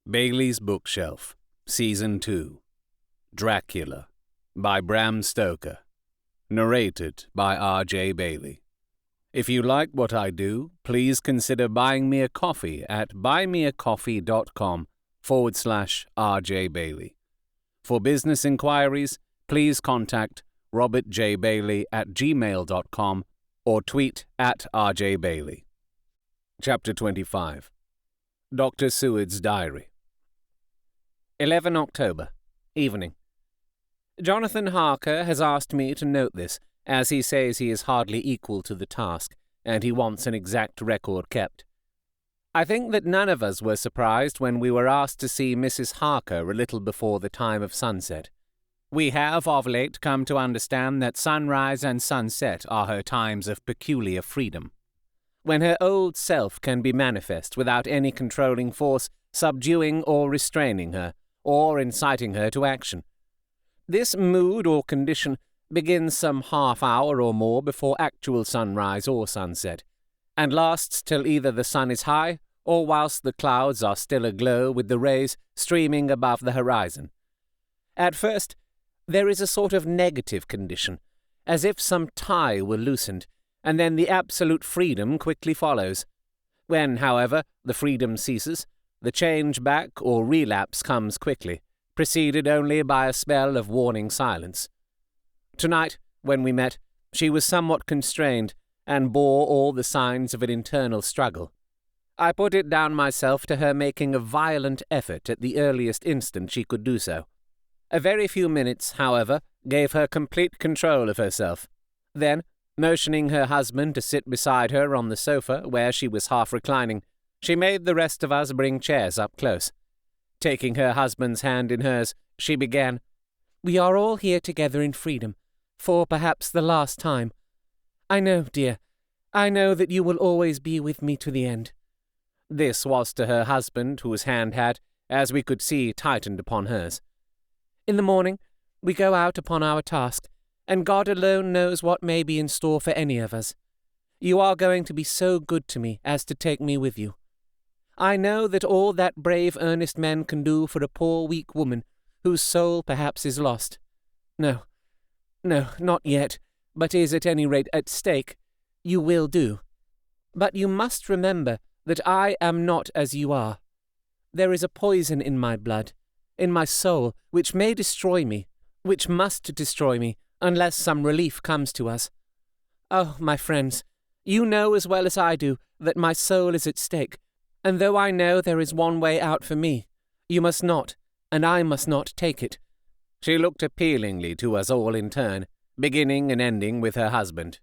Bailey's Bookshelf, Season 2, Dracula, by Bram Stoker, narrated by R.J. Bailey. If you like what I do, please consider buying me a coffee at buymeacoffee.com/R.J. Bailey. For business inquiries, please contact Robert J. Bailey at gmail.com or tweet at R.J. Bailey. Chapter 25. Dr. Seward's Diary. 11 October, evening. Jonathan Harker has asked me to note this, as he says he is hardly equal to the task, and he wants an exact record kept. I think that none of us were surprised when we were asked to see Mrs. Harker a little before the time of sunset. We have of late come to understand that sunrise and sunset are her times of peculiar freedom, when her old self can be manifest without any controlling force subduing or restraining her, or inciting her to action. This mood or condition begins some half hour or more before actual sunrise or sunset, and lasts till either the sun is high, or whilst the clouds are still aglow with the rays streaming above the horizon. At first, there is a sort of negative condition, as if some tie were loosened, and then the absolute freedom quickly follows. When, however, the freedom ceases, the change back or relapse comes quickly, preceded only by a spell of warning silence. Tonight, when we met, she was somewhat constrained, and bore all the signs of an internal struggle. I put it down myself to her making a violent effort at the earliest instant she could do so. A very few minutes, however, gave her complete control of herself. Then, motioning her husband to sit beside her on the sofa where she was half reclining, she made the rest of us bring chairs up close. Taking her husband's hand in hers, she began, "We are all here together in freedom, for perhaps the last time. I know, dear, I know that you will always be with me to the end." This was to her husband, whose hand had, as we could see, tightened upon hers. "In the morning, we go out upon our task, and God alone knows what may be in store for any of us. You are going to be so good to me as to take me with you. I know that all that brave, earnest men can do for a poor, weak woman, whose soul perhaps is lost. No, not yet, but is at any rate at stake, you will do. But you must remember that I am not as you are. There is a poison in my blood, in my soul, which may destroy me, which must destroy me, unless some relief comes to us. Oh, my friends, you know as well as I do that my soul is at stake, and though I know there is one way out for me, you must not, and I must not take it." She looked appealingly to us all in turn, beginning and ending with her husband.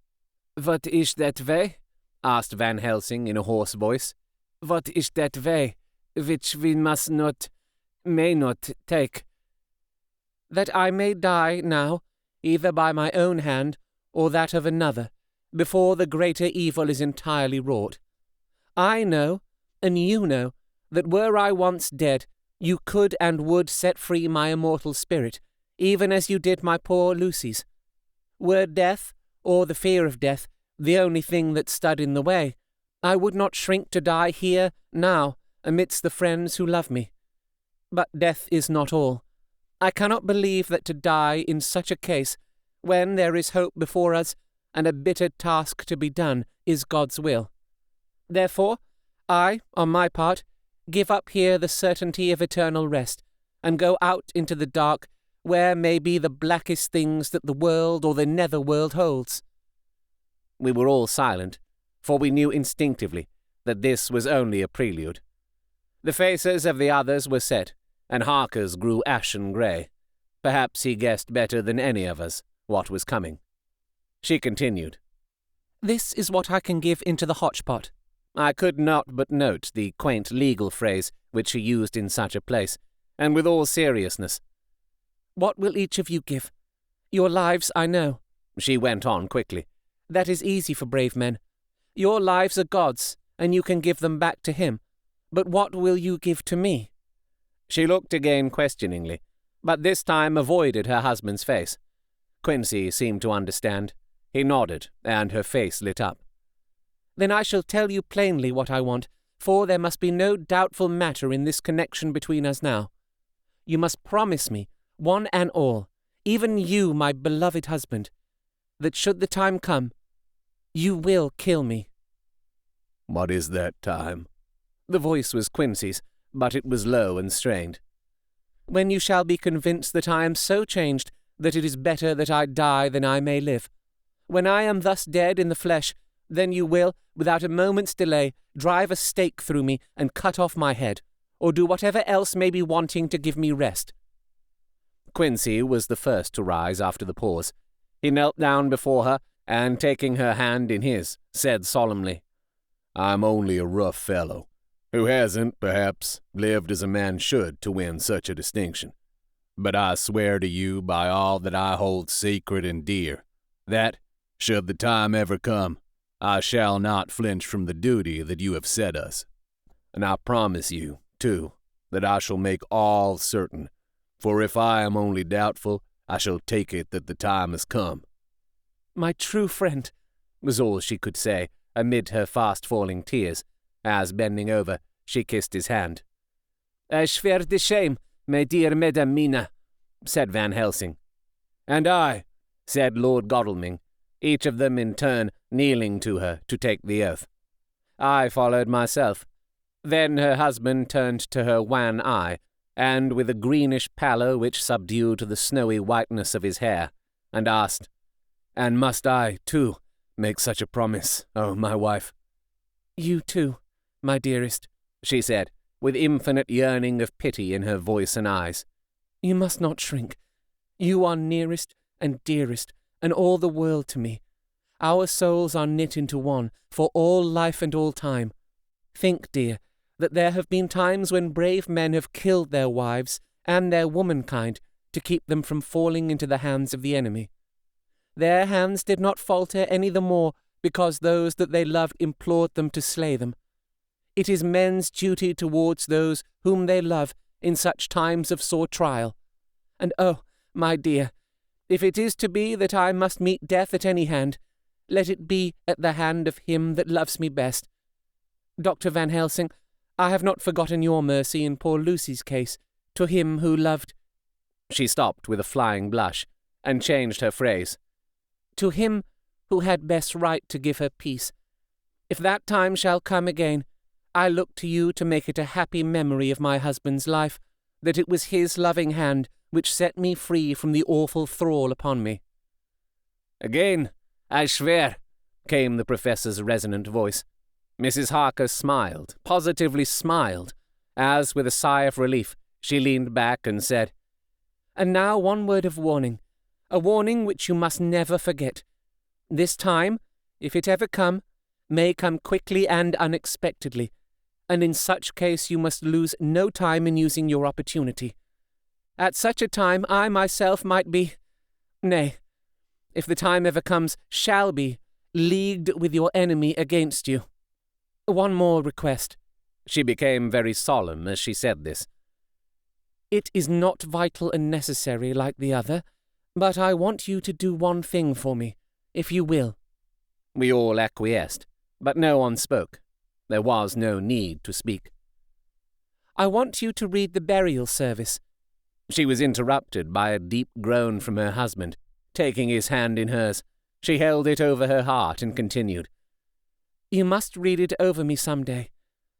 "What is that way?" asked Van Helsing in a hoarse voice. "What is that way, which we must not, may not take?" "That I may die now, either by my own hand or that of another, before the greater evil is entirely wrought. I know, and you know, that were I once dead, you could and would set free my immortal spirit, even as you did my poor Lucy's. Were death, or the fear of death, the only thing that stood in the way, I would not shrink to die here, now, amidst the friends who love me. But death is not all. I cannot believe that to die in such a case, when there is hope before us, and a bitter task to be done, is God's will. Therefore, I, on my part, give up here the certainty of eternal rest, and go out into the dark, where may be the blackest things that the world or the nether world holds." We were all silent, for we knew instinctively that this was only a prelude. The faces of the others were set, and Harker's grew ashen grey. Perhaps he guessed better than any of us what was coming. She continued, "This is what I can give into the hotchpot." I could not but note the quaint legal phrase which she used in such a place, and with all seriousness. "What will each of you give? Your lives, I know," she went on quickly. "That is easy for brave men. Your lives are God's, and you can give them back to him. But what will you give to me?" She looked again questioningly, but this time avoided her husband's face. Quincy seemed to understand. He nodded, and her face lit up. "Then I shall tell you plainly what I want, for there must be no doubtful matter in this connection between us now. You must promise me, one and all, even you, my beloved husband, that should the time come, you will kill me." "What is that time?" The voice was Quincy's, but it was low and strained. "When you shall be convinced that I am so changed that it is better that I die than I may live. When I am thus dead in the flesh, then you will, without a moment's delay, drive a stake through me and cut off my head, or do whatever else may be wanting to give me rest." Quincy was the first to rise after the pause. He knelt down before her, and taking her hand in his, said solemnly, "I'm only a rough fellow, who hasn't, perhaps, lived as a man should to win such a distinction. But I swear to you by all that I hold sacred and dear, that, should the time ever come, I shall not flinch from the duty that you have set us. And I promise you, too, that I shall make all certain, for if I am only doubtful, I shall take it that the time has come." "My true friend," was all she could say, amid her fast-falling tears, as, bending over, she kissed his hand. "I swear the shame, my dear Madam Mina," said Van Helsing. "And I," said Lord Godalming, each of them in turn kneeling to her to take the oath. I followed myself. Then her husband turned to her wan eye, and with a greenish pallor which subdued the snowy whiteness of his hair, and asked, "And must I, too, make such a promise, oh, my wife?" "You too, my dearest," she said, with infinite yearning of pity in her voice and eyes. "You must not shrink. You are nearest and dearest, and all the world to me. Our souls are knit into one, for all life and all time. Think, dear, that there have been times when brave men have killed their wives and their womankind to keep them from falling into the hands of the enemy. Their hands did not falter any the more because those that they loved implored them to slay them. It is men's duty towards those whom they love in such times of sore trial. And oh, my dear, if it is to be that I must meet death at any hand, let it be at the hand of him that loves me best. Dr. Van Helsing, I have not forgotten your mercy in poor Lucy's case, to him who loved—" She stopped with a flying blush, and changed her phrase. "To him who had best right to give her peace. If that time shall come again, I look to you to make it a happy memory of my husband's life, that it was his loving hand which set me free from the awful thrall upon me." "Again, I swear," came the professor's resonant voice. Mrs. Harker smiled, positively smiled, as, with a sigh of relief, she leaned back and said, "And now one word of warning, a warning which you must never forget. This time, if it ever come, may come quickly and unexpectedly, and in such case you must lose no time in using your opportunity. At such a time I myself might be—nay, if the time ever comes, shall be, leagued with your enemy against you. One more request." She became very solemn as she said this. "It is not vital and necessary like the other, but I want you to do one thing for me, if you will." We all acquiesced, but no one spoke. There was no need to speak. "I want you to read the burial service." She was interrupted by a deep groan from her husband. Taking his hand in hers, she held it over her heart and continued, "You must read it over me some day.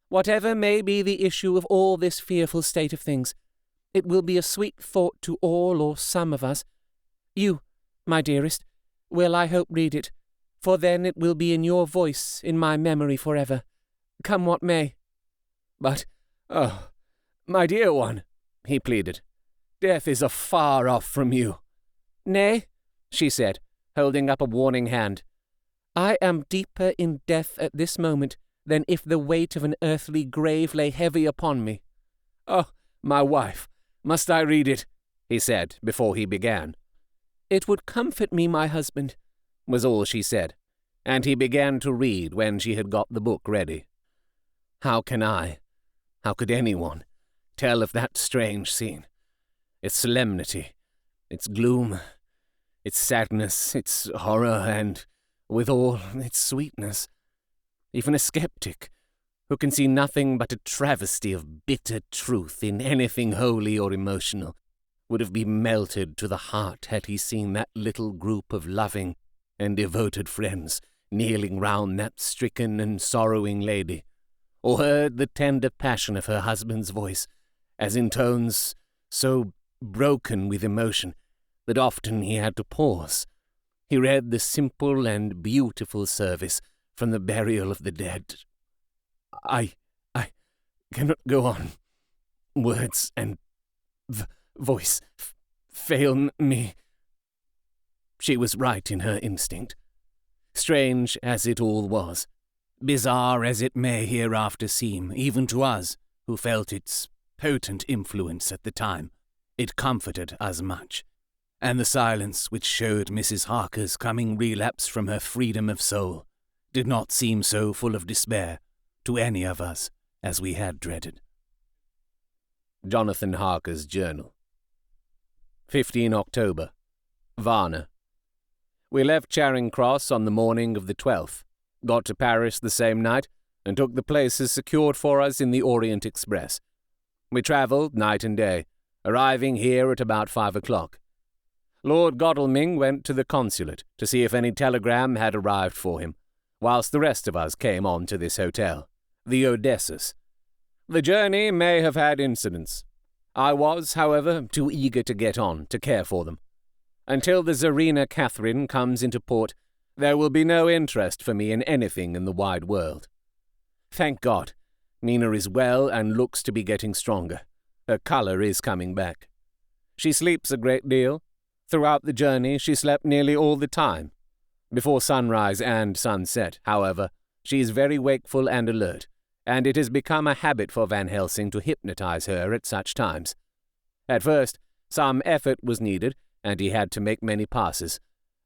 Whatever may be the issue of all this fearful state of things, it will be a sweet thought to all or some of us. You, my dearest, will, I hope, read it, for then it will be in your voice, in my memory forever, come what may." "But, oh, my dear one," he pleaded, "death is afar off from you." "Nay," she said, holding up a warning hand. "I am deeper in death at this moment than if the weight of an earthly grave lay heavy upon me." "Oh, my wife, must I read it?" he said before he began. "It would comfort me, my husband," was all she said, and he began to read when she had got the book ready. How could anyone, tell of that strange scene, its solemnity, its gloom, its sadness, its horror, and, withal, its sweetness? Even a skeptic, who can see nothing but a travesty of bitter truth in anything holy or emotional, would have been melted to the heart had he seen that little group of loving and devoted friends kneeling round that stricken and sorrowing lady, or heard the tender passion of her husband's voice, as in tones so broken with emotion that often he had to pause. He read the simple and beautiful service from the burial of the dead. I cannot go on. Words and voice fail me. She was right in her instinct. Strange as it all was, bizarre as it may hereafter seem, even to us who felt its potent influence at the time, it comforted us much, and the silence which showed Mrs. Harker's coming relapse from her freedom of soul did not seem so full of despair to any of us as we had dreaded. Jonathan Harker's Journal. 15 October. Varna. We left Charing Cross on the morning of the 12th, got to Paris the same night, and took the places secured for us in the Orient Express. We travelled night and day, arriving here at about 5 o'clock. Lord Godalming went to the consulate to see if any telegram had arrived for him, whilst the rest of us came on to this hotel, the Odysseus. The journey may have had incidents. I was, however, too eager to get on to care for them. Until the Tsarina Catherine comes into port, there will be no interest for me in anything in the wide world. Thank God, Nina is well and looks to be getting stronger. Her colour is coming back. She sleeps a great deal. Throughout the journey she slept nearly all the time. Before sunrise and sunset, however, she is very wakeful and alert, and it has become a habit for Van Helsing to hypnotize her at such times. At first, some effort was needed, and he had to make many passes,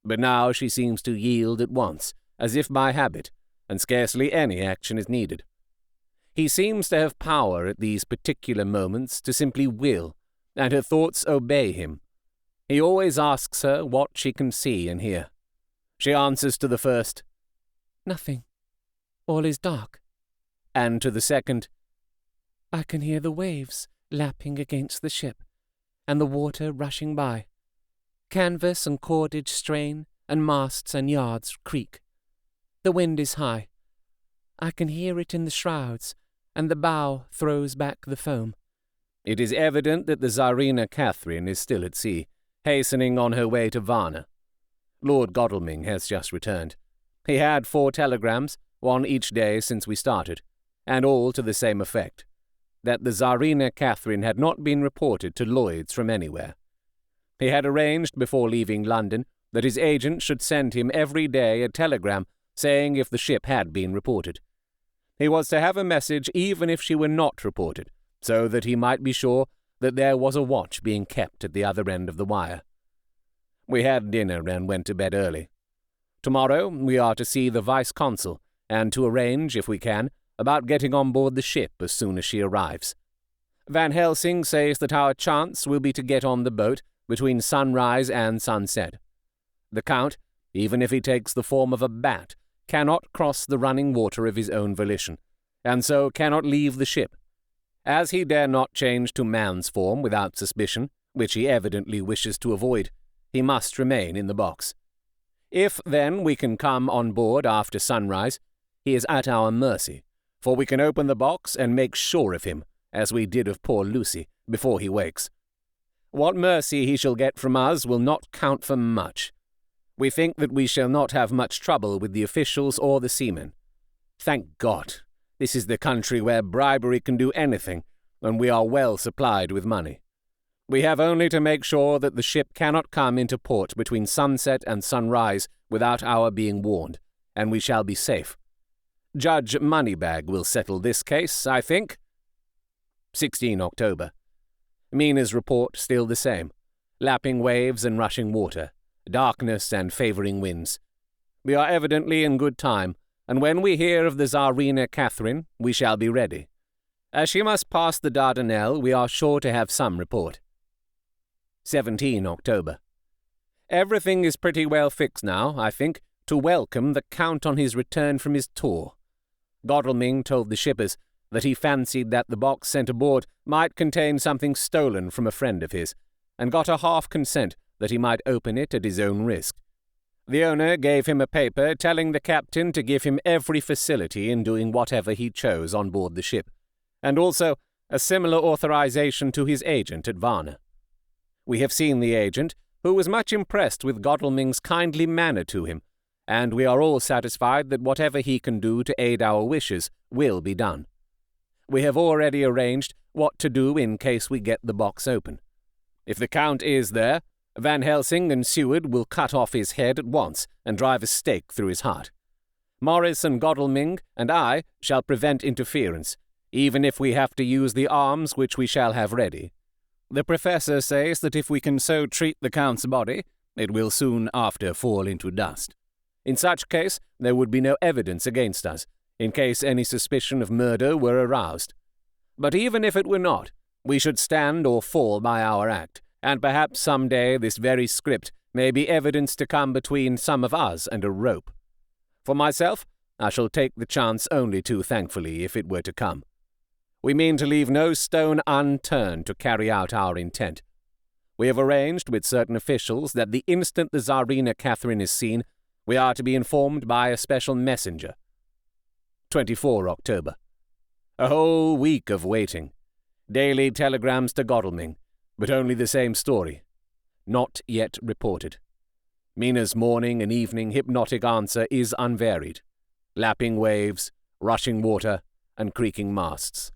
but now she seems to yield at once, as if by habit, and scarcely any action is needed. He seems to have power at these particular moments to simply will, and her thoughts obey him. He always asks her what she can see and hear. She answers to the first, "Nothing. All is dark." And to the second, "I can hear the waves lapping against the ship, and the water rushing by. Canvas and cordage strain, and masts and yards creak. The wind is high. I can hear it in the shrouds, and the bow throws back the foam." It is evident that the Tsarina Catherine is still at sea, hastening on her way to Varna. Lord Godalming has just returned. He had 4 telegrams, one each day since we started, and all to the same effect, that the Tsarina Catherine had not been reported to Lloyd's from anywhere. He had arranged before leaving London that his agent should send him every day a telegram saying if the ship had been reported. He was to have a message even if she were not reported, so that he might be sure that there was a watch being kept at the other end of the wire. We had dinner and went to bed early. Tomorrow we are to see the Vice-Consul, and to arrange, if we can, about getting on board the ship as soon as she arrives. Van Helsing says that our chance will be to get on the boat between sunrise and sunset. The Count, even if he takes the form of a bat, cannot cross the running water of his own volition, and so cannot leave the ship. As he dare not change to man's form without suspicion, which he evidently wishes to avoid, he must remain in the box. If, then, we can come on board after sunrise, he is at our mercy, for we can open the box and make sure of him, as we did of poor Lucy, before he wakes. What mercy he shall get from us will not count for much. We think that we shall not have much trouble with the officials or the seamen. Thank God, this is the country where bribery can do anything, and we are well supplied with money. We have only to make sure that the ship cannot come into port between sunset and sunrise without our being warned, and we shall be safe. Judge Moneybag will settle this case, I think. 16 October. Mina's report still the same. Lapping waves and rushing water, darkness and favouring winds. We are evidently in good time, and when we hear of the Tsarina Catherine, we shall be ready. As she must pass the Dardanelles, we are sure to have some report. 17 October. Everything is pretty well fixed now, I think, to welcome the Count on his return from his tour. Godalming told the shippers that he fancied that the box sent aboard might contain something stolen from a friend of his, and got a half consent that he might open it at his own risk. The owner gave him a paper telling the captain to give him every facility in doing whatever he chose on board the ship, and also a similar authorization to his agent at Varna. We have seen the agent, who was much impressed with Godalming's kindly manner to him, and we are all satisfied that whatever he can do to aid our wishes will be done. We have already arranged what to do in case we get the box open. If the Count is there, Van Helsing and Seward will cut off his head at once and drive a stake through his heart. Morris and Godalming and I shall prevent interference, even if we have to use the arms which we shall have ready. The professor says that if we can so treat the Count's body, it will soon after fall into dust. In such case, there would be no evidence against us, in case any suspicion of murder were aroused. But even if it were not, we should stand or fall by our act, and perhaps some day this very script may be evidence to come between some of us and a rope. For myself, I shall take the chance only too thankfully if it were to come. We mean to leave no stone unturned to carry out our intent. We have arranged with certain officials that the instant the Tsarina Catherine is seen, we are to be informed by a special messenger. 24 October. A whole week of waiting. Daily telegrams to Godalming, but only the same story. Not yet reported. Mina's morning and evening hypnotic answer is unvaried. Lapping waves, rushing water, and creaking masts.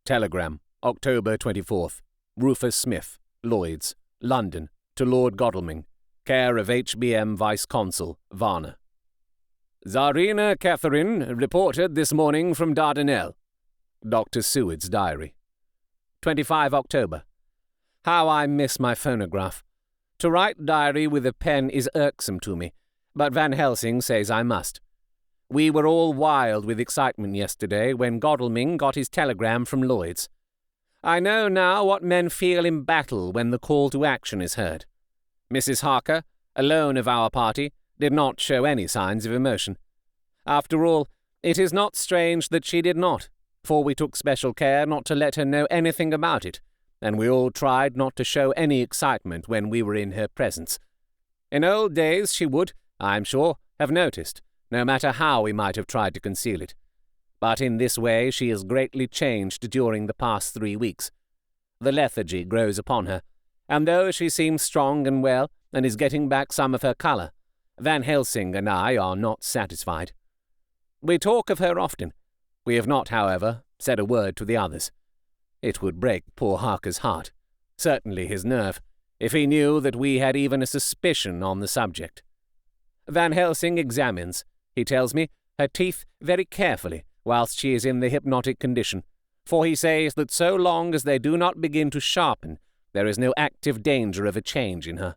Telegram, October 24th. Rufus Smith, Lloyd's, London, to Lord Godalming, care of HBM Vice-Consul, Varna. Tsarina Catherine reported this morning from Dardanelles. Dr. Seward's diary. 25 October. How I miss my phonograph. To write diary with a pen is irksome to me, but Van Helsing says I must. We were all wild with excitement yesterday when Godalming got his telegram from Lloyd's. I know now what men feel in battle when the call to action is heard. Mrs. Harker, alone of our party, did not show any signs of emotion. After all, it is not strange that she did not, for we took special care not to let her know anything about it, and we all tried not to show any excitement when we were in her presence. In old days she would, I am sure, have noticed, no matter how we might have tried to conceal it. But in this way she is greatly changed during the past 3 weeks. The lethargy grows upon her, and though she seems strong and well, and is getting back some of her colour, Van Helsing and I are not satisfied. We talk of her often. We have not, however, said a word to the others. It would break poor Harker's heart, certainly his nerve, if he knew that we had even a suspicion on the subject. Van Helsing examines, he tells me, her teeth very carefully whilst she is in the hypnotic condition, for he says that so long as they do not begin to sharpen, there is no active danger of a change in her.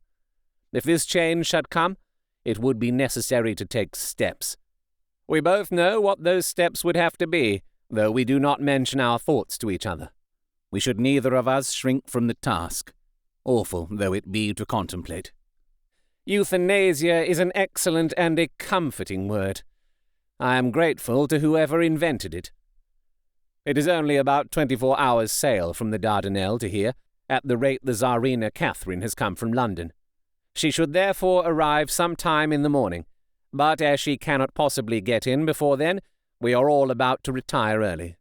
If this change should come, it would be necessary to take steps. We both know what those steps would have to be, though we do not mention our thoughts to each other. We should neither of us shrink from the task, awful though it be to contemplate. Euthanasia is an excellent and a comforting word. I am grateful to whoever invented it. It is only about 24 hours' sail from the Dardanelles to here, at the rate the Tsarina Catherine has come from London. She should therefore arrive some time in the morning, but as she cannot possibly get in before then, we are all about to retire early.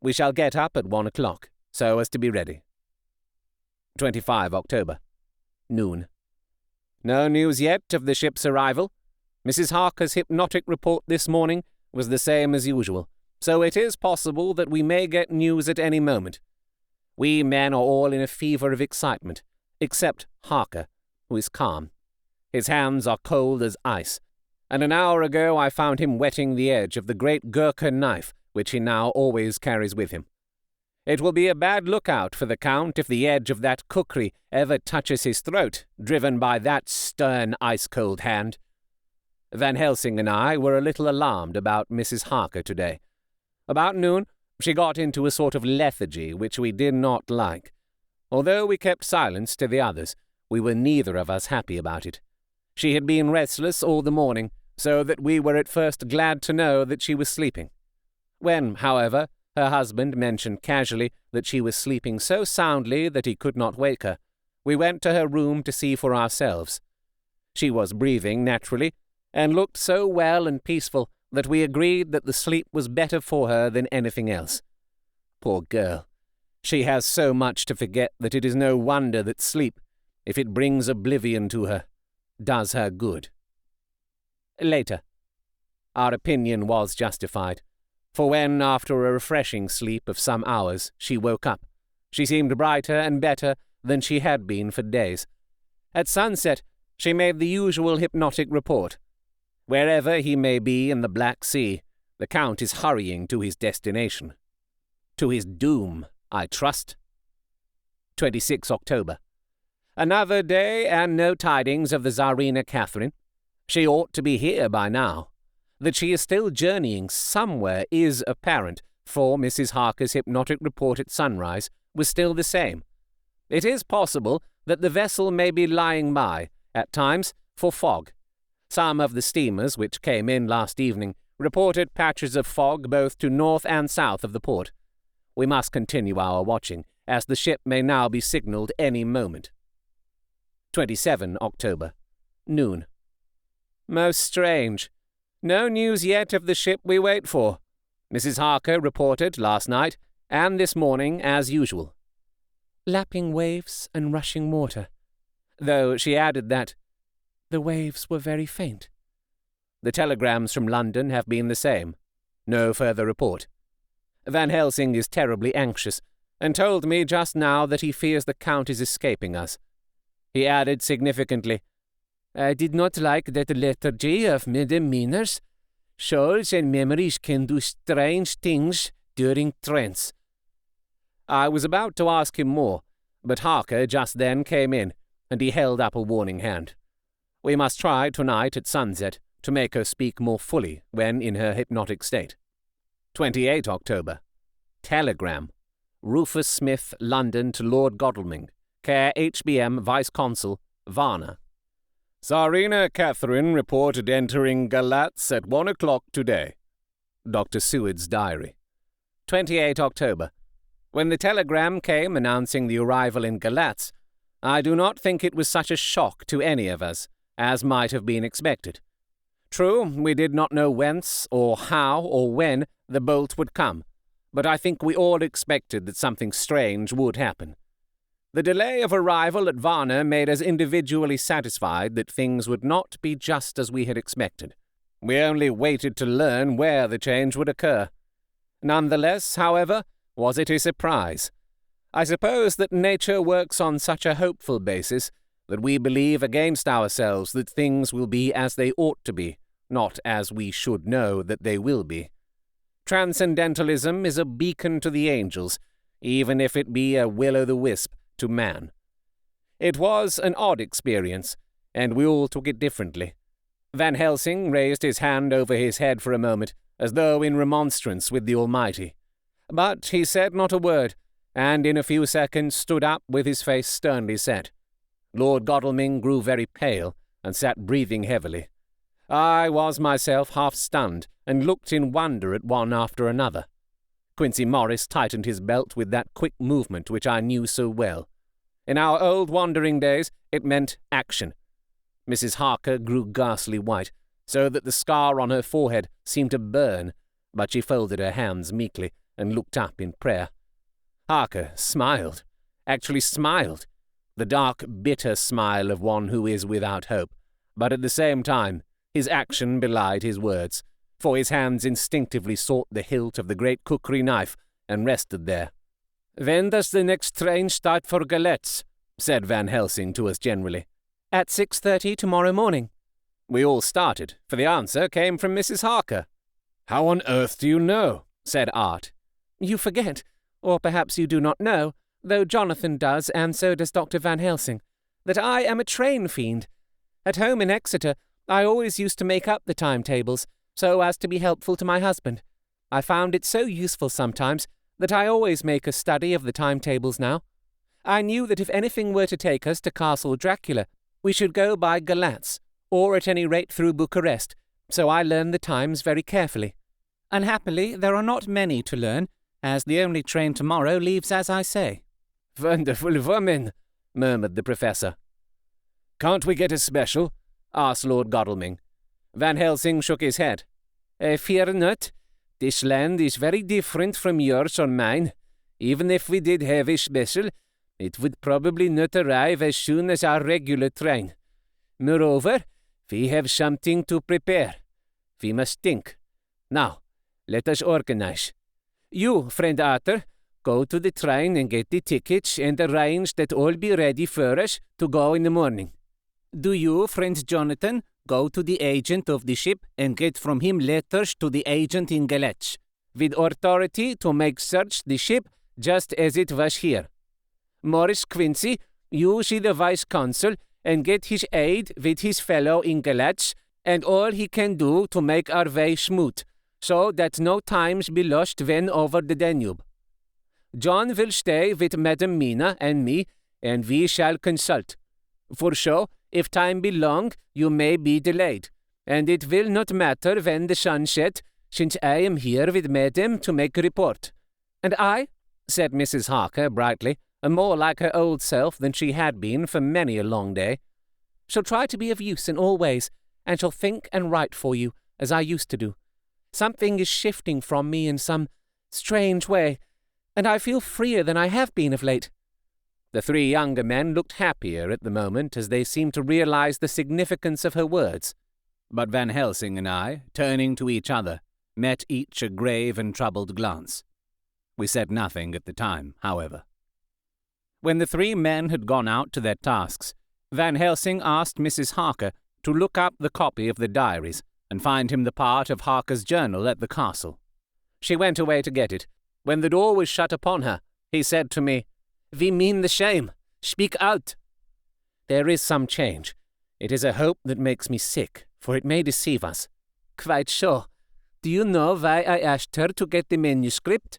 We shall get up at 1 o'clock, so as to be ready. 25 October. Noon. No news yet of the ship's arrival. Mrs. Harker's hypnotic report this morning was the same as usual, so it is possible that we may get news at any moment. We men are all in a fever of excitement, except Harker, who is calm. His hands are cold as ice, and an hour ago I found him whetting the edge of the great Gurkha knife which he now always carries with him. It will be a bad lookout for the Count if the edge of that kukri ever touches his throat, driven by that stern ice-cold hand. Van Helsing and I were a little alarmed about Mrs. Harker today. About noon, she got into a sort of lethargy which we did not like. Although we kept silence to the others, we were neither of us happy about it. She had been restless all the morning, so that we were at first glad to know that she was sleeping. When, however, her husband mentioned casually that she was sleeping so soundly that he could not wake her, we went to her room to see for ourselves. She was breathing naturally, and looked so well and peaceful that we agreed that the sleep was better for her than anything else. Poor girl! She has so much to forget that it is no wonder that sleep, if it brings oblivion to her, does her good. Later. Our opinion was justified, for when, after a refreshing sleep of some hours, she woke up, she seemed brighter and better than she had been for days. At sunset, she made the usual hypnotic report. Wherever he may be in the Black Sea, the Count is hurrying to his destination. To his doom, I trust. 26 October. Another day and no tidings of the Tsarina Catherine. She ought to be here by now. That she is still journeying somewhere is apparent, for Mrs. Harker's hypnotic report at sunrise was still the same. It is possible that the vessel may be lying by, at times, for fog. Some of the steamers which came in last evening reported patches of fog both to north and south of the port. We must continue our watching, as the ship may now be signalled any moment. 27 October. Noon. Most strange. No news yet of the ship we wait for. Mrs. Harker reported last night, and this morning as usual. Lapping waves and rushing water. Though she added that the waves were very faint. The telegrams from London have been the same. No further report. Van Helsing is terribly anxious, and told me just now that he fears the Count is escaping us. He added significantly, I did not like that lethargy of misdemeanors. Souls and memories can do strange things during trance. I was about to ask him more, but Harker just then came in, and he held up a warning hand. We must try tonight at sunset to make her speak more fully when in her hypnotic state. 28 October. Telegram. Rufus Smith, London, to Lord Godalming. Care HBM Vice-Consul, Varna. Tsarina Catherine reported entering Galatz at 1 o'clock today. Dr. Seward's diary. 28 October. When the telegram came announcing the arrival in Galatz, I do not think it was such a shock to any of us as might have been expected. True, we did not know whence or how or when the bolt would come, but I think we all expected that something strange would happen. The delay of arrival at Varna made us individually satisfied that things would not be just as we had expected. We only waited to learn where the change would occur. Nonetheless, however, was it a surprise? I suppose that nature works on such a hopeful basis that we believe against ourselves that things will be as they ought to be, not as we should know that they will be. Transcendentalism is a beacon to the angels, even if it be a will-o'-the-wisp to man. It was an odd experience, and we all took it differently. Van Helsing raised his hand over his head for a moment, as though in remonstrance with the Almighty. But he said not a word, and in a few seconds stood up with his face sternly set. Lord Godalming grew very pale, and sat breathing heavily. I was myself half stunned, and looked in wonder at one after another. Quincey Morris tightened his belt with that quick movement which I knew so well. In our old wandering days, it meant action. Mrs. Harker grew ghastly white, so that the scar on her forehead seemed to burn, but she folded her hands meekly and looked up in prayer. Harker smiled, actually smiled, the dark, bitter smile of one who is without hope, but at the same time his action belied his words, for his hands instinctively sought the hilt of the great cookery knife and rested there. "When does the next train start for Galatz?" said Van Helsing to us generally. "At 6:30 tomorrow morning." We all started, for the answer came from Mrs. Harker. "How on earth do you know?" said Art. "You forget, or perhaps you do not know, though Jonathan does, and so does Dr. Van Helsing, that I am a train fiend. At home in Exeter, I always used to make up the timetables, so as to be helpful to my husband. I found it so useful sometimes that I always make a study of the timetables now. I knew that if anything were to take us to Castle Dracula, we should go by Galatz, or at any rate through Bucharest, so I learned the times very carefully. Unhappily, there are not many to learn, as the only train tomorrow leaves as I say. Wonderful woman, murmured the professor. Can't we get a special? Asked Lord Godalming. Van Helsing shook his head. I fear not. This land is very different from yours or mine. Even if we did have a special, it would probably not arrive as soon as our regular train. Moreover, we have something to prepare. We must think. Now, let us organize. You, friend Arthur, go to the train and get the tickets and arrange that all be ready for us to go in the morning. Do you, friend Jonathan, go to the agent of the ship and get from him letters to the agent in Galatz, with authority to make search the ship just as it was here. Morris Quincy, you see the vice-consul and get his aid with his fellow in Galatz and all he can do to make our way smooth, so that no times be lost when over the Danube. John will stay with Madam Mina and me, and we shall consult. For so, if time be long, you may be delayed, and it will not matter when the sun set, since I am here with Madam to make a report. And I, said Mrs. Harker brightly, and more like her old self than she had been for many a long day, shall try to be of use in all ways, and shall think and write for you, as I used to do. Something is shifting from me in some strange way, and I feel freer than I have been of late. The three younger men looked happier at the moment as they seemed to realize the significance of her words. But Van Helsing and I, turning to each other, met each a grave and troubled glance. We said nothing at the time, however. When the three men had gone out to their tasks, Van Helsing asked Mrs. Harker to look up the copy of the diaries and find him the part of Harker's journal at the castle. She went away to get it. When the door was shut upon her, he said to me, "We mean the same. Speak out." There is some change. It is a hope that makes me sick, for it may deceive us. Quite so. Do you know why I asked her to get the manuscript?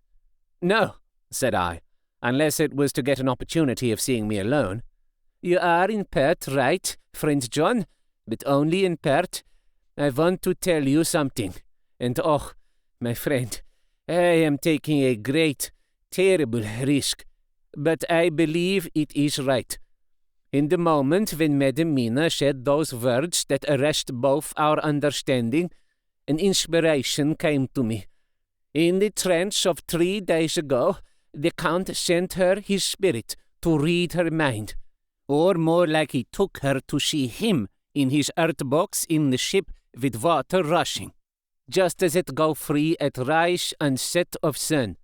No, said I, unless it was to get an opportunity of seeing me alone. You are in part right, friend John, but only in part. I want to tell you something, and oh, my friend, I am taking a great, terrible risk, but I believe it is right. In the moment when Madam Mina said those words that arrest both our understanding, an inspiration came to me. In the trance of 3 days ago, the Count sent her his spirit to read her mind, or more like he took her to see him in his earth box in the ship with water rushing, just as it go free at rise and set of sun.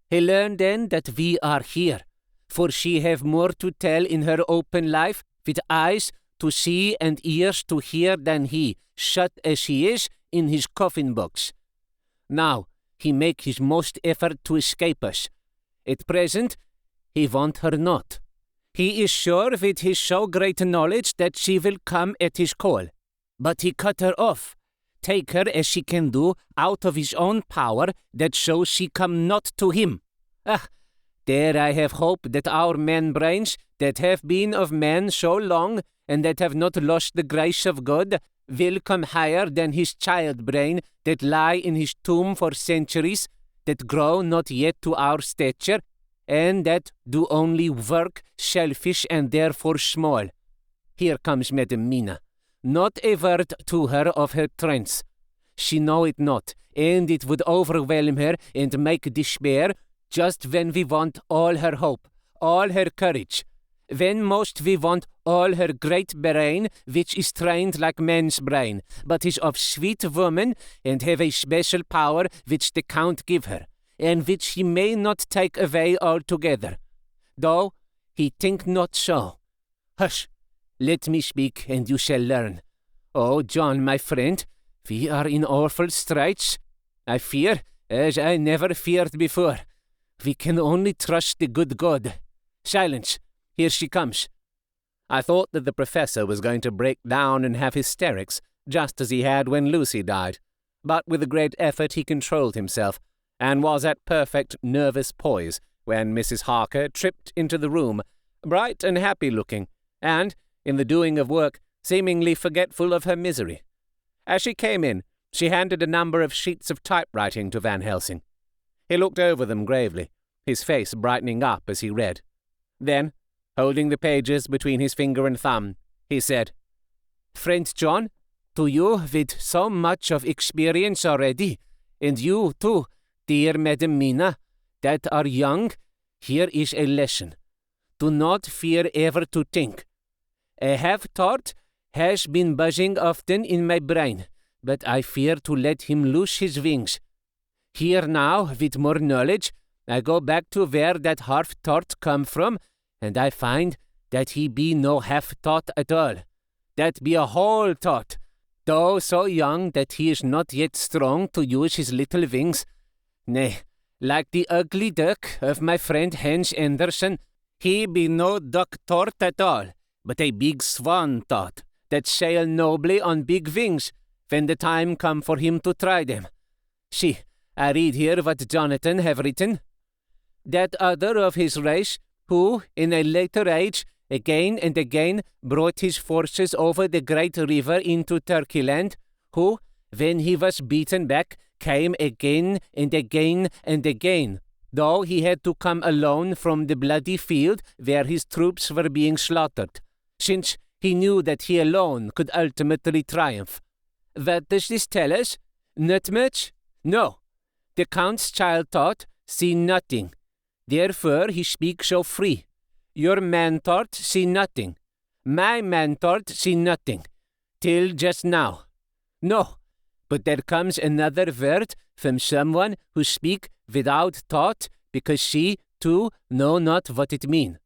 He learned then that we are here, for she have more to tell in her open life, with eyes to see and ears to hear than he, shut as he is, in his coffin box. Now, he make his most effort to escape us. At present, he want her not. He is sure with his so great knowledge that she will come at his call. But he cut her off, take her as she can do, out of his own power, that so she come not to him. Ah, there I have hope that our man-brains, that have been of man so long, and that have not lost the grace of God, will come higher than his child-brain, that lie in his tomb for centuries, that grow not yet to our stature, and that do only work, selfish and therefore small. Here comes Madam Mina. Not a word to her of her trance. She know it not, and it would overwhelm her and make despair, just when we want all her hope, all her courage. When most we want all her great brain, which is trained like man's brain, but is of sweet woman, and have a special power which the Count give her, and which he may not take away altogether. Though he think not so. Hush, let me speak, and you shall learn. Oh, John, my friend, we are in awful straits. I fear, as I never feared before. We can only trust the good God. Silence. Here she comes. I thought that the professor was going to break down and have hysterics, just as he had when Lucy died. But with a great effort he controlled himself, and was at perfect nervous poise when Mrs. Harker tripped into the room, bright and happy-looking, and, in the doing of work, seemingly forgetful of her misery. As she came in, She handed a number of sheets of typewriting to Van Helsing. He looked over them gravely, his face brightening up as he read. Then, holding the pages between his finger and thumb, he said, "Friend John, to you with so much of experience already, and you too, dear Madam Mina, that are young, here is a lesson. Do not fear ever to think. A half-thought has been buzzing often in my brain, but I fear to let him loose his wings. Here now, with more knowledge, I go back to where that half-thought come from, and I find that he be no half-thought at all. That be a whole thought, though so young that he is not yet strong to use his little wings. Nay, like the ugly duck of my friend Hans Andersen, he be no duck-thought at all, but a big swan-thought that sail nobly on big wings when the time come for him to try them. See, I read here what Jonathan have written. That other of his race, who, in a later age, again and again brought his forces over the great river into Turkeyland, who, when he was beaten back, came again and again and again, though he had to come alone from the bloody field where his troops were being slaughtered, since he knew that he alone could ultimately triumph. What does this tell us? Not much? No. The Count's child thought, see nothing. Therefore he speaks so free. Your man thought, see nothing. My man thought, see nothing. Till just now. No, but there comes another word from someone who speak without thought, because she, too, know not what it mean.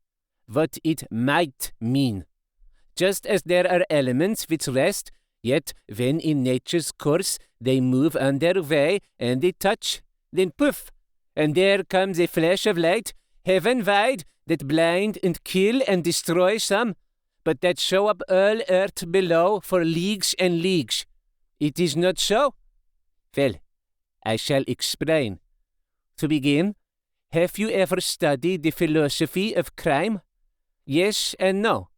What it might mean. Just as there are elements which rest, yet when in nature's course they move on their way and they touch, then poof, and there comes a flash of light, heaven-wide, that blind and kill and destroy some, but that show up all earth below for leagues and leagues. It is not so? Well, I shall explain. To begin, have you ever studied the philosophy of crime? Yes and no.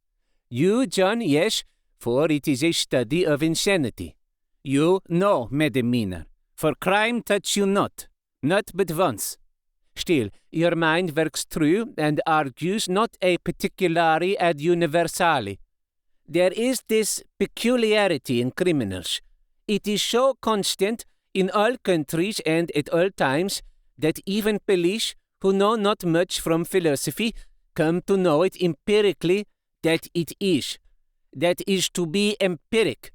You, John, yes, for it is a study of insanity. You, no, Madam Mina, for crime touch you not but once. Still, your mind works through and argues not a particulari ad universali. There is this peculiarity in criminals. It is so constant in all countries and at all times that even police, who know not much from philosophy, come to know it empirically that it is. That is to be empiric.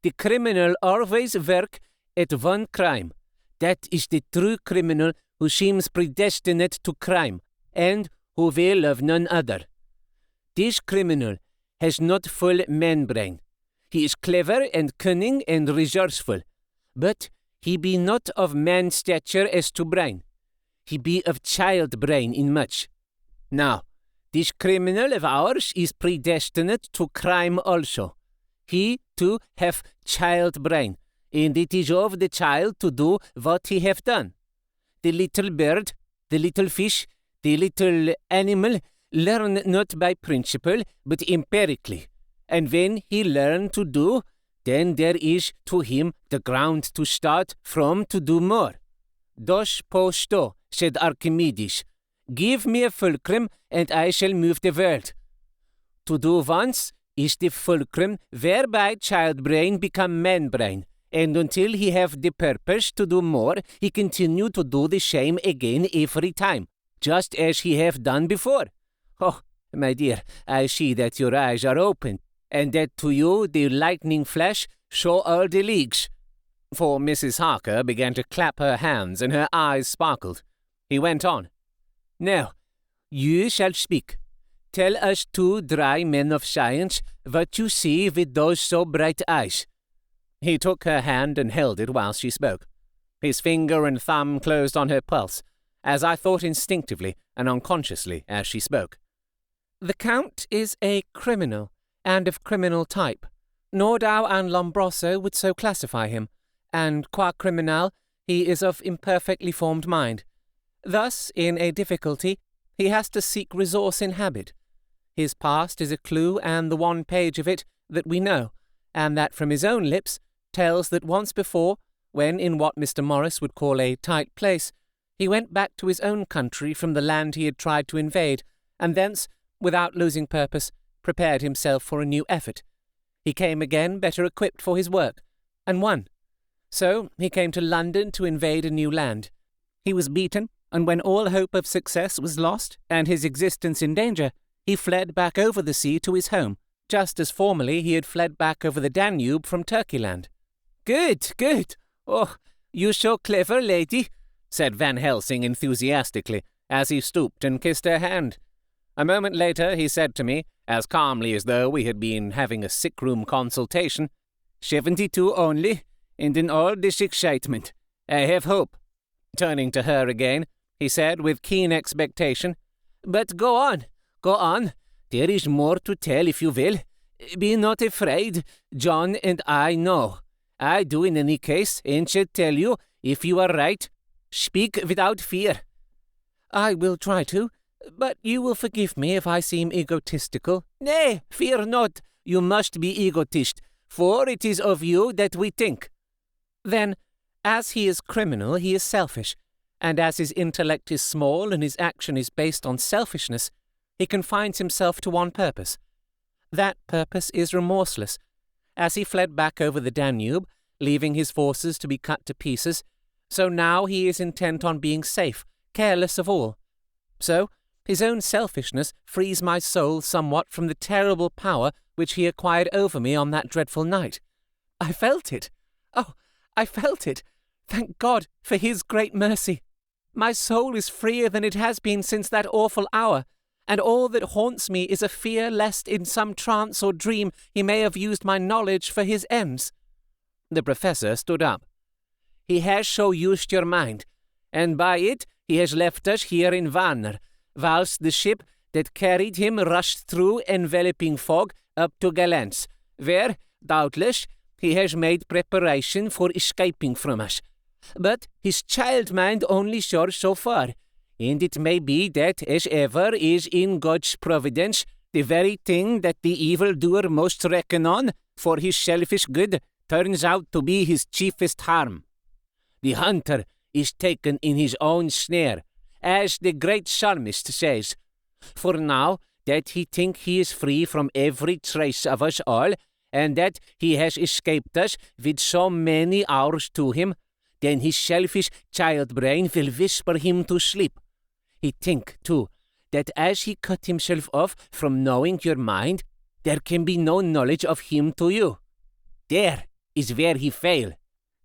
The criminal always work at one crime. That is the true criminal who seems predestinate to crime, and who will of none other. This criminal has not full man-brain. He is clever and cunning and resourceful, but he be not of man stature as to brain. He be of child brain in much. Now, this criminal of ours is predestinate to crime also. He, too, have child brain, and it is of the child to do what he have done. The little bird, the little fish, the little animal learn not by principle, but empirically. And when he learn to do, then there is to him the ground to start from to do more. Dos posto, said Archimedes. Give me a fulcrum, and I shall move the world. To do once is the fulcrum whereby child brain become man brain, and until he have the purpose to do more, he continue to do the same again every time, just as he have done before. Oh, my dear, I see that your eyes are open, and that to you the lightning flash show all the leagues. For Mrs. Harker began to clap her hands, and her eyes sparkled. He went on. Now, you shall speak. Tell us two dry men of science what you see with those so bright eyes. He took her hand and held it while she spoke. His finger and thumb closed on her pulse, as I thought instinctively and unconsciously as she spoke. The Count is a criminal, and of criminal type. Nordau and Lombroso would so classify him, and qua criminal he is of imperfectly formed mind. Thus, in a difficulty, he has to seek resource in habit. His past is a clue and the one page of it that we know, and that from his own lips tells that once before when, in what Mr. Morris would call a tight place, he went back to his own country from the land he had tried to invade, and thence, without losing purpose, prepared himself for a new effort. He came again better equipped for his work, and won. So he came to London to invade a new land. He was beaten, and when all hope of success was lost, and his existence in danger, he fled back over the sea to his home, just as formerly he had fled back over the Danube from Turkeyland. "Good, good! Oh, you so clever, lady," said Van Helsing enthusiastically, as he stooped and kissed her hand. A moment later he said to me, as calmly as though we had been having a sick-room consultation, 72 only, and in all this excitement, I have hope. Turning to her again, he said with keen expectation, "But go on, there is more to tell if you will. Be not afraid, John and I know. I do in any case, and shall tell you, if you are right. Speak without fear." "I will try to, but you will forgive me if I seem egotistical." "Nay, fear not, you must be egotist, for it is of you that we think." "Then, as he is criminal, he is selfish, and as his intellect is small and his action is based on selfishness, he confines himself to one purpose. That purpose is remorseless. As he fled back over the Danube, leaving his forces to be cut to pieces, so now he is intent on being safe, careless of all. So, his own selfishness frees my soul somewhat from the terrible power which he acquired over me on that dreadful night. I felt it. Oh, I felt it. Thank God for his great mercy. My soul is freer than it has been since that awful hour, and all that haunts me is a fear lest in some trance or dream he may have used my knowledge for his ends." The professor stood up. "He has so used your mind, and by it he has left us here in Vanner, whilst the ship that carried him rushed through enveloping fog up to Galance, where, doubtless, he has made preparation for escaping from us. But his child mind only soars so far, and it may be that, as ever is in God's providence, the very thing that the evildoer most reckon on for his selfish good turns out to be his chiefest harm. The hunter is taken in his own snare, as the great psalmist says. For now that he think he is free from every trace of us all, and that he has escaped us with so many hours to him, then his selfish child brain will whisper him to sleep. He think, too, that as he cut himself off from knowing your mind, there can be no knowledge of him to you. There is where he fail.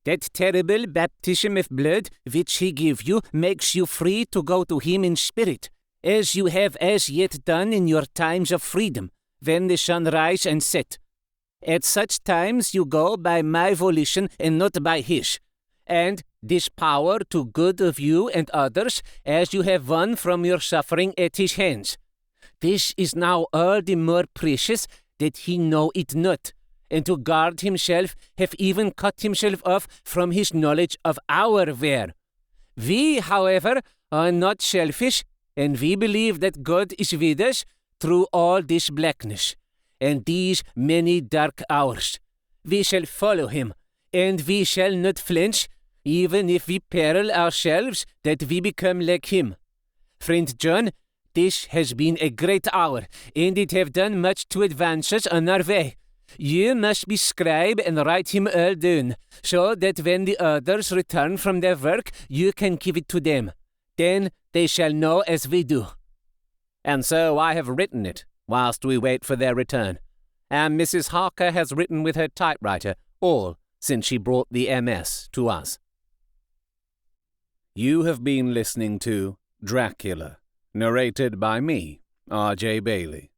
That terrible baptism of blood which he give you makes you free to go to him in spirit, as you have as yet done in your times of freedom, when the sun rise and set. At such times you go by my volition and not by his. And this power to good of you and others, as you have won from your suffering at his hands. This is now all the more precious that he know it not, and to guard himself have even cut himself off from his knowledge of our where. We, however, are not selfish, and we believe that God is with us through all this blackness, and these many dark hours. We shall follow him, and we shall not flinch, even if we peril ourselves that we become like him. Friend John, this has been a great hour, and it have done much to advance us on our way. You must be scribe and write him all down, so that when the others return from their work, you can give it to them. Then they shall know as we do. And so I have written it, whilst we wait for their return. And Mrs. Harker has written with her typewriter, all since she brought the MS to us. You have been listening to Dracula, narrated by me, R.J. Bailey.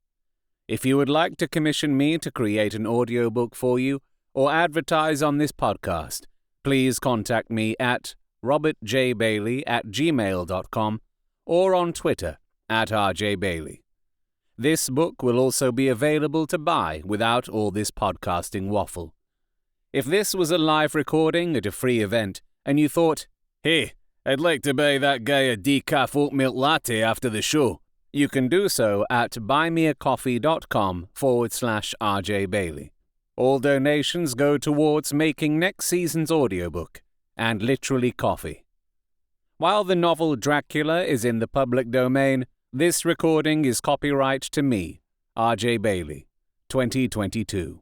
If you would like to commission me to create an audiobook for you or advertise on this podcast, please contact me at robertjbailey@gmail.com or on Twitter @RJBailey. This book will also be available to buy without all this podcasting waffle. If this was a live recording at a free event and you thought, "Hey, I'd like to buy that guy a decaf oat milk latte after the show," you can do so at buymeacoffee.com/RJ Bailey. All donations go towards making next season's audiobook, and literally coffee. While the novel Dracula is in the public domain, this recording is copyright to me, R.J. Bailey, 2022.